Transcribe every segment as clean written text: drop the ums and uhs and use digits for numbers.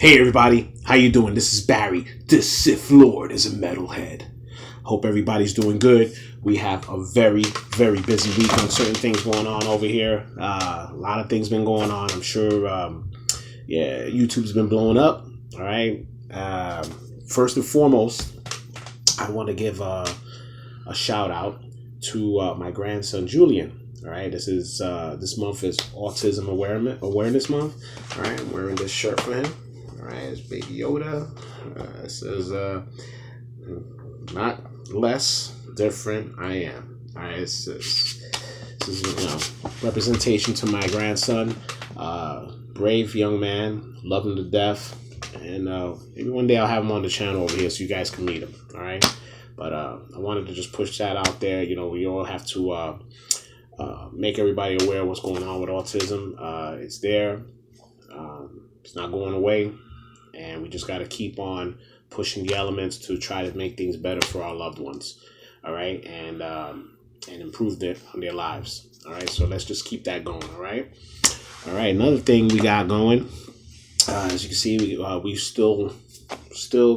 Hey everybody, how you doing? This is Barry. This Sith Lord is a metalhead. Hope everybody's doing good. We have a very, very busy week on certain things going on over here. A lot of things been going on. I'm sure, YouTube's been blowing up. All right. First and foremost, I want to give a shout out to my grandson Julian. All right, this month is Autism Awareness Month. All right, I'm wearing this shirt for him. All right, it's Baby Yoda. It says, not less, different, I am. All right, this is representation to my grandson. Brave young man, love him to death. And maybe one day I'll have him on the channel over here so you guys can meet him. All right, but I wanted to just push that out there. You know, we all have to make everybody aware of what's going on with autism. It's there. It's not going away. And we just got to keep on pushing the elements to try to make things better for our loved ones. All right. And improve their lives. All right. So let's just keep that going. All right. All right. Another thing we got going, as you can see, we still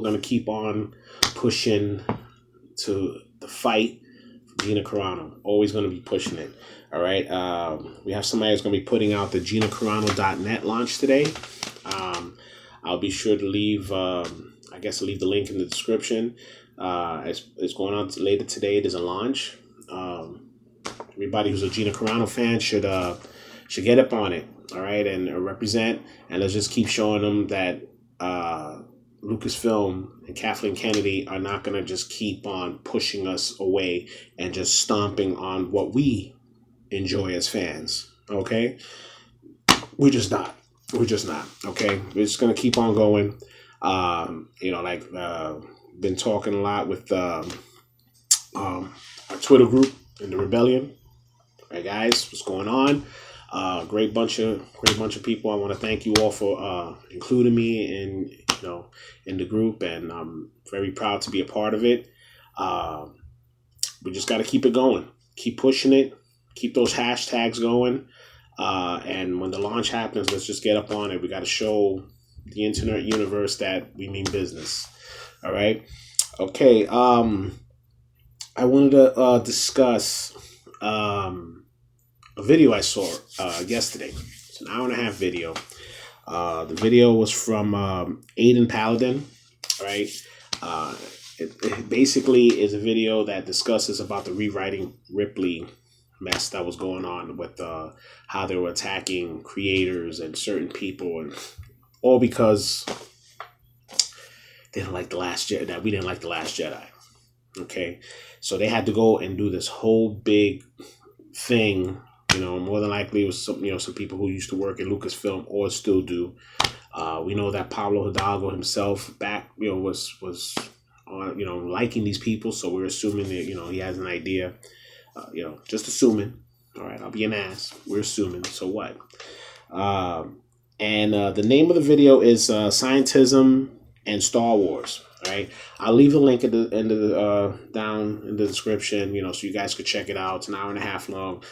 going to keep on pushing to the fight. Gina Carano, always going to be pushing it. All right. We have somebody who's going to be putting out the GinaCarano.net launch today. I'll be sure to leave, leave the link in the description. It's going on later today. There's a launch. Everybody who's a Gina Carano fan should get up on it. All right. And represent. And let's just keep showing them that Lucasfilm and Kathleen Kennedy are not going to just keep on pushing us away and just stomping on what we enjoy as fans. Okay? We're just not. Okay? We're just going to keep on going. Been talking a lot with our Twitter group in the Rebellion. All right, guys, what's going on? Great bunch of people. I want to thank you all for including me in the group, and I'm very proud to be a part of it. We just got to keep it going, keep pushing it, keep those hashtags going, and when the launch happens, let's just get up on it. We got to show the internet universe that we mean business. All right, okay. I wanted to discuss a video I saw yesterday. It's an 1.5-hour video. The video was from Aydin Paladin, right? It basically is a video that discusses about the rewriting Ripley mess that was going on with how they were attacking creators and certain people, and all because they didn't like the Last Jedi. That we didn't like the Last Jedi. Okay, so they had to go and do this whole big thing. You know, more than likely it was some people who used to work at Lucasfilm or still do. We know that Pablo Hidalgo himself was on, liking these people. So we're assuming that, he has an idea, just assuming. All right. I'll be an ass. We're assuming. So what? And the name of the video is Scientism and Star Wars. All right. I'll leave the link down in the description, so you guys could check it out. It's an 1.5 hours long,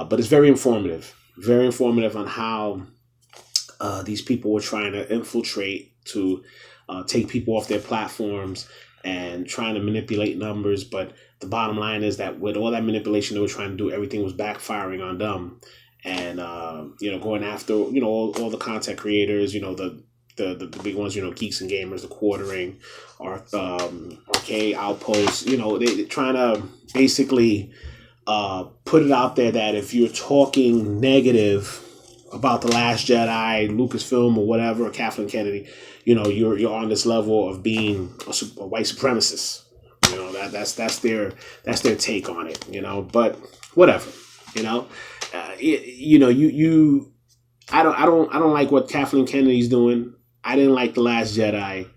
but it's very informative on how these people were trying to infiltrate to take people off their platforms and trying to manipulate numbers. But the bottom line is that with all that manipulation they were trying to do, everything was backfiring on them, and going after all the content creators, the big ones, Geeks and Gamers, the Quartering, Arcade Outposts, they're trying to basically put it out there that if you're talking negative about the Last Jedi, Lucasfilm, or whatever, or Kathleen Kennedy, you're on this level of being a white supremacist. That's their take on it. But whatever. I don't like what Kathleen Kennedy's doing. I didn't like the Last Jedi.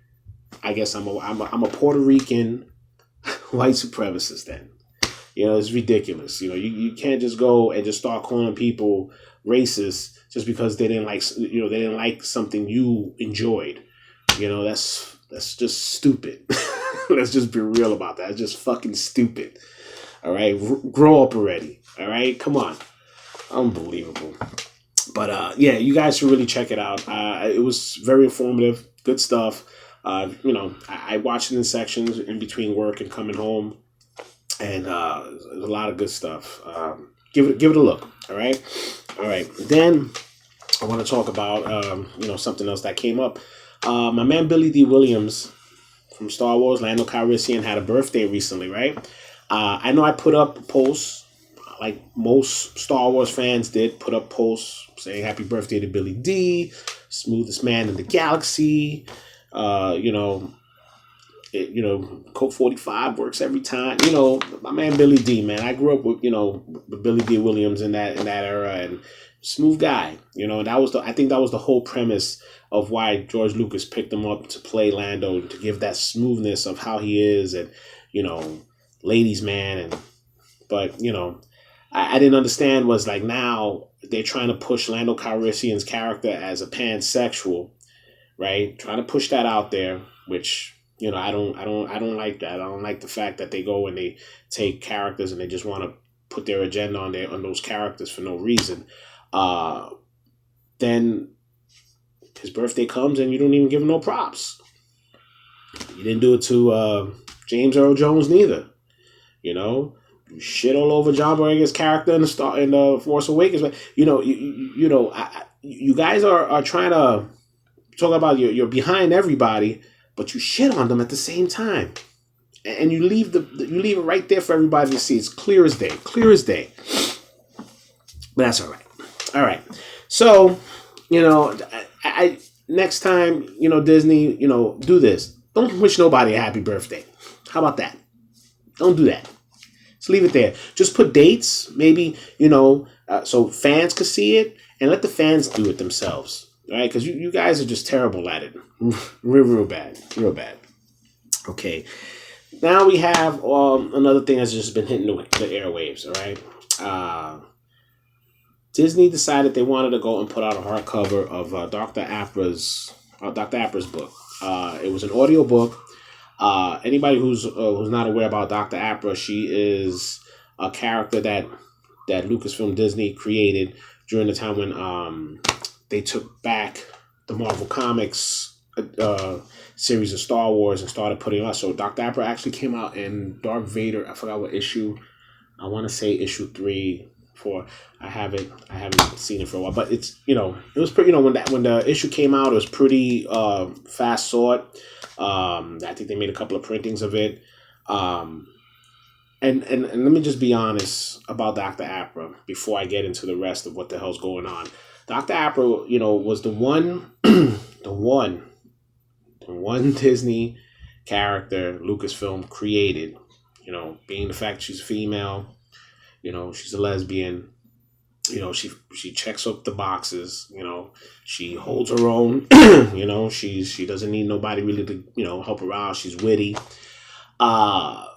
I guess I'm a Puerto Rican white supremacist then. It's ridiculous. You can't just go and just start calling people racist just because they didn't like something you enjoyed. That's just stupid. Let's just be real about that. It's just fucking stupid. All right, grow up already. All right, come on, unbelievable. But you guys should really check it out. It was very informative. Good stuff. I watch it in sections in between work and coming home, and there's a lot of good stuff. Give it a look. All right. Then I want to talk about something else that came up. My man Billy Dee Williams from Star Wars, Lando Calrissian, had a birthday recently, right? I know I put up posts, like most Star Wars fans did, put up posts saying happy birthday to Billy Dee, smoothest man in the galaxy. Coke 45 works every time. My man Billy Dee, man. I grew up with Billy Dee Williams in that era, and smooth guy. I think that was the whole premise of why George Lucas picked him up to play Lando, to give that smoothness of how he is, and ladies man. But I didn't understand was like, now they're trying to push Lando Calrissian's character as a pansexual, right? Trying to push that out there, which I don't like that. I don't like the fact that they go and they take characters and they just want to put their agenda on those characters for no reason. Then his birthday comes and you don't even give him no props. You didn't do it to James Earl Jones neither. You shit all over John Boyega's character in the Force Awakens. But you guys are trying to talk about you're behind everybody, but you shit on them at the same time, and you leave it right there for everybody to see. It's clear as day. But that's all right. All right. So I next time Disney do this. Don't wish nobody a happy birthday. How about that? Don't do that. Just leave it there. Just put dates, maybe, so fans could see it, and let the fans do it themselves, right? Because you guys are just terrible at it. Real bad. Okay. Now we have another thing that's just been hitting the airwaves, all right? Disney decided they wanted to go and put out a hardcover of Dr. Aphra's book. It was an audio book. Anybody who's not aware about Dr. Aphra, she is a character that Lucasfilm Disney created during the time when they took back the Marvel Comics series of Star Wars and started putting it out. So Dr. Aphra actually came out in Darth Vader. I forgot what issue. I want to say issue 3, 4. I haven't seen it for a while, but it's it was pretty. When the issue came out, it was pretty fast sought. I think they made a couple of printings of it. And let me just be honest about Dr. Aphra before I get into the rest of what the hell's going on. Dr. Aphra, was the one Disney character Lucasfilm created. Being the fact she's female, she's a lesbian. She checks up the boxes. She holds her own. She doesn't need nobody really to help her out. She's witty. I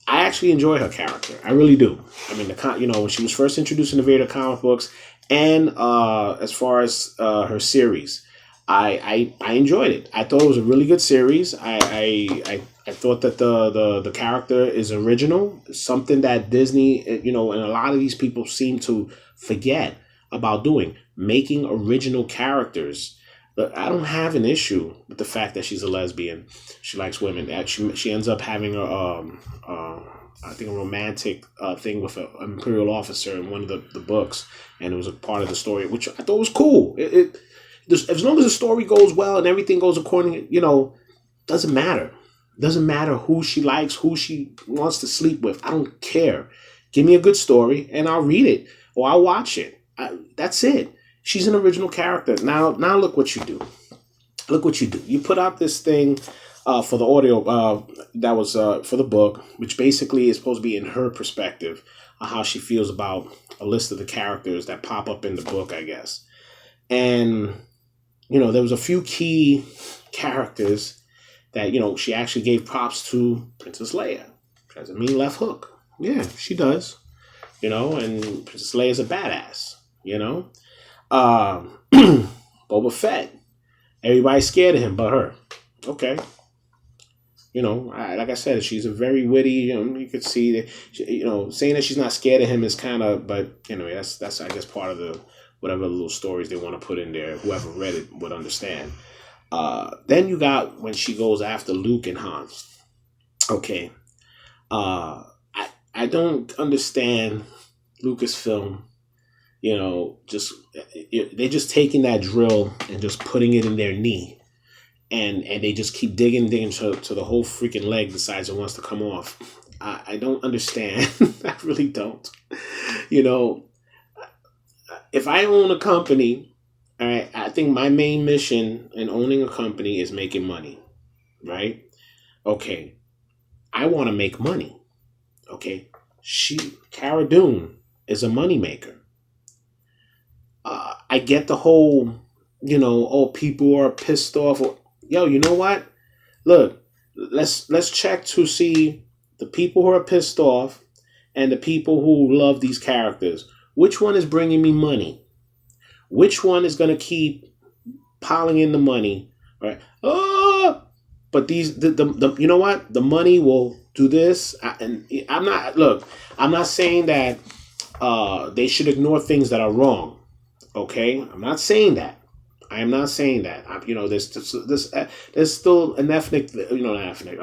actually enjoy her character. I really do. I mean, when she was first introduced in the Vader comic books, and as far as her series, I enjoyed it. I thought it was a really good series. I thought that the character is original, something that Disney, and a lot of these people seem to forget about doing, making original characters. But I don't have an issue with the fact that she's a lesbian. She likes women. That she ends up having I think a romantic thing with an Imperial officer in one of the books, and it was a part of the story, which I thought was cool. As long as the story goes well and everything goes according, doesn't matter. Doesn't matter who she likes, who she wants to sleep with. I don't care. Give me a good story and I'll read it or I'll watch it. That's it. She's an original character. Now look what you do. Look what you do. You put out this thing for the audio that was for the book, which basically is supposed to be in her perspective of how she feels about a list of the characters that pop up in the book, I guess. And, there was a few key characters that, she actually gave props to Princess Leia. She has a mean left hook. Yeah, she does. And Princess Leia's a badass, Boba Fett. Everybody's scared of him but her. Okay. Like I said, she's a very witty, you could see that, saying that she's not scared of him is kind of, but anyway, that's I guess part of the, whatever little stories they want to put in there. Whoever read it would understand. Then you got when she goes after Luke and Han. Okay. I don't understand Lucasfilm. They're just taking that drill and just putting it in their knee, and they just keep digging to the whole freaking leg decides it wants to come off. I don't understand. I really don't. If I own a company, all right, I think my main mission in owning a company is making money, right? Okay, I want to make money. Okay, Cara Dune is a moneymaker. I get the whole, people are pissed off. Yo, you know what? Look, let's check to see the people who are pissed off and the people who love these characters. Which one is bringing me money? Which one is going to keep piling in the money? All right. Oh, but the you know what? The money will do this. I'm not saying that they should ignore things that are wrong. Okay, I'm not saying that. I am not saying that. There's still an ethnic, not ethnic.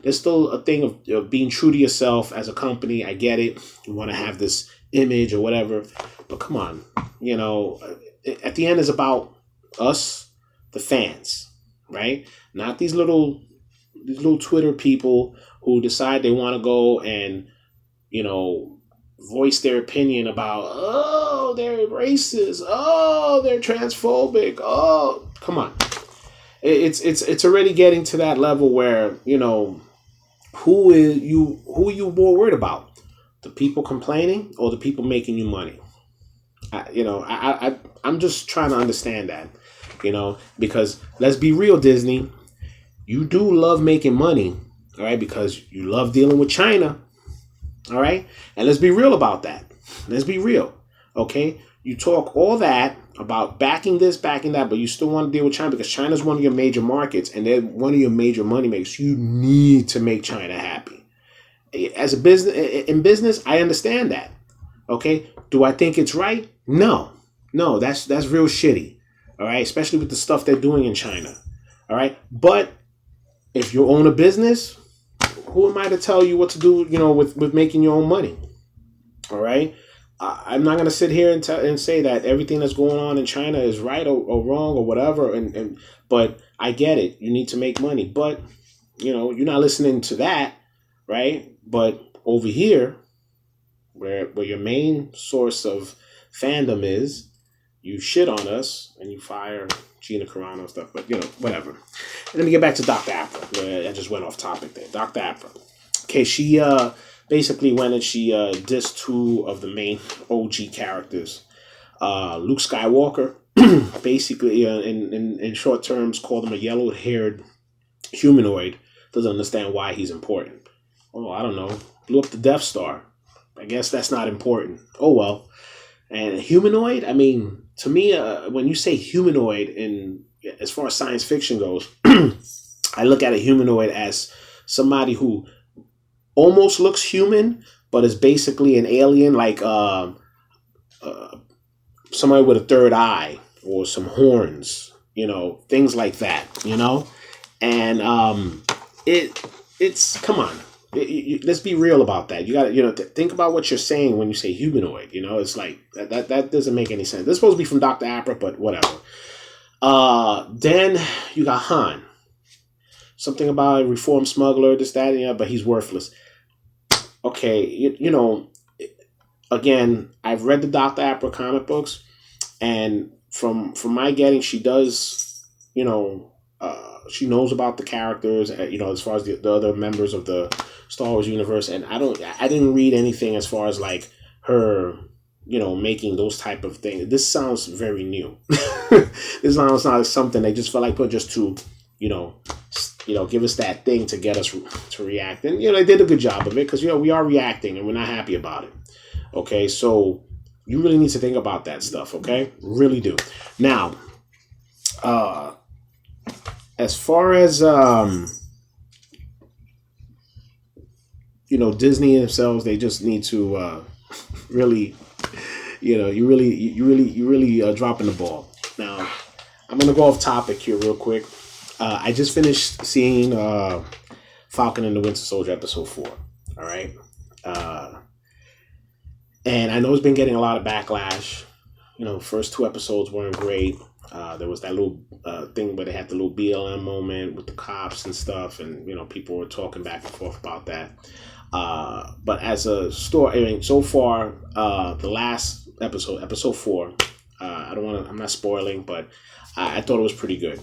There's still a thing of being true to yourself as a company. I get it. You want to have this image or whatever, but come on, at the end it's about us, the fans, right? Not these little Twitter people who decide they want to go and voice their opinion about, oh, they're racist, oh, they're transphobic, oh, come on. It's already getting to that level where, who are you more worried about? The people complaining or the people making you money? I'm just trying to understand that, because let's be real, Disney, you do love making money, all right, because you love dealing with China. All right. And let's be real about that. Let's be real. Okay. You talk all that about backing this, backing that, but you still want to deal with China because China's one of your major markets and they're one of your major money makers. You need to make China happy. As a business, I understand that. Okay. Do I think it's right? No, that's real shitty. All right. Especially with the stuff they're doing in China. All right. But if you own a business, who am I to tell you what to do, with making your own money? All right. I'm not going to sit here and say that everything that's going on in China is right or wrong or whatever. But I get it. You need to make money. But, you're not listening to that. Right. But over here, where your main source of fandom is, you shit on us and you fire Gina Carano and stuff, but whatever. And let me get back to Dr. Aphra. I just went off topic there. Dr. Aphra. Okay, she basically went and she dissed two of the main OG characters. Luke Skywalker, basically in short terms, called him a yellow-haired humanoid. Doesn't understand why he's important. Oh, I don't know. Blew up the Death Star. I guess that's not important. Oh, well. And humanoid, I mean, to me, when you say humanoid, as far as science fiction goes, I look at a humanoid as somebody who almost looks human, but is basically an alien, like somebody with a third eye or some horns, things like that, And it's come on. Let's be real about that. You got to, think about what you're saying when you say humanoid. It's like that doesn't make any sense. This is supposed to be from Dr. Aprha, but whatever. Then you got Han. Something about a reformed smuggler, this, that, and but he's worthless. Okay, again, I've read the Dr. Aprha comic books, and from my getting, she does, she knows about the characters, as far as the other members of the Star Wars universe, and I didn't read anything as far as like her, making those type of things. This sounds very new. This sounds not something they just felt like put just to, give us that thing to get us to react. And, they did a good job of it because, we are reacting and we're not happy about it. Okay, so you really need to think about that stuff, okay? Really do. Now, as far as Disney themselves, they just need to really, you really dropping the ball. Now, I'm gonna go off topic here real quick. I just finished seeing Falcon and the Winter Soldier episode 4. All right. And I know it's been getting a lot of backlash. You know, first 2 episodes weren't great. There was that little thing where they had the little BLM moment with the cops and stuff. And, you know, people were talking back and forth about that. But as a story, I mean, so far, the last episode 4, I'm not spoiling, but I thought it was pretty good.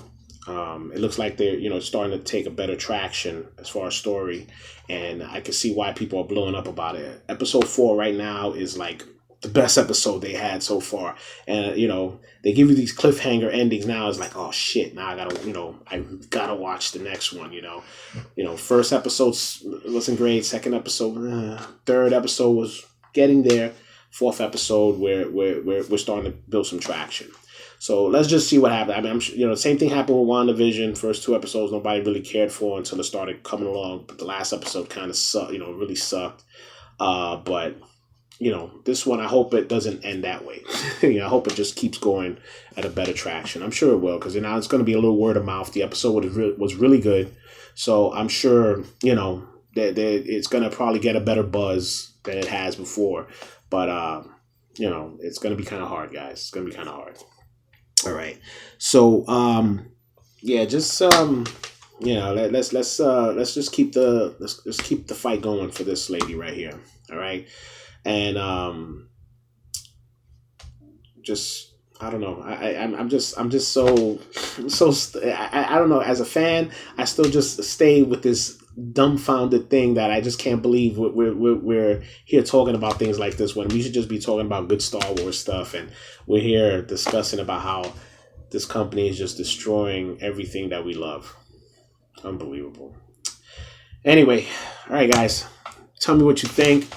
It looks like they're, you know, starting to take a better traction as far as story, and I can see why people are blowing up about it. Episode 4 right now is like the best episode they had so far, and you know, they give you these cliffhanger endings now. It's like, oh shit, now I gotta watch the next one. You know, first episode wasn't great. Second episode, third episode was getting there. Fourth episode, we're starting to build some traction. So let's just see what happens. I mean, I'm sure, you know, same thing happened with WandaVision. First 2 episodes, nobody really cared for until it started coming along. But the last episode kind of sucked, you know, really sucked. But, you know, this one, I hope it doesn't end that way. You know, I hope it just keeps going at a better traction. I'm sure it will, because, you know, it's going to be a little word of mouth. The episode was really good. So I'm sure, you know, that it's going to probably get a better buzz than it has before. But, you know, it's going to be kind of hard, guys. It's going to be kind of hard. All right. So, yeah, just, you know, let's just keep let's keep the fight going for this lady right here. All right. And, just, I don't know. I'm just so, I don't know. As a fan, I still just stay with this dumbfounded thing that I just can't believe we're here talking about things like this when we should just be talking about good Star Wars stuff, and we're here discussing about how this company is just destroying everything that we love. Unbelievable. Anyway, all right, guys, tell me what you think.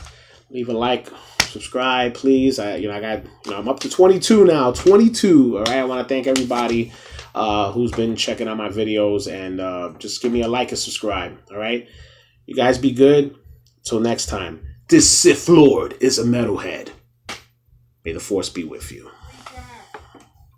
Leave a like, subscribe, please. I'm up to 22 now. 22. All right, I want to thank everybody who's been checking out my videos, and just give me a like and subscribe. All right, you guys be good. Till next time, this Sith Lord is a metalhead. May the Force be with you.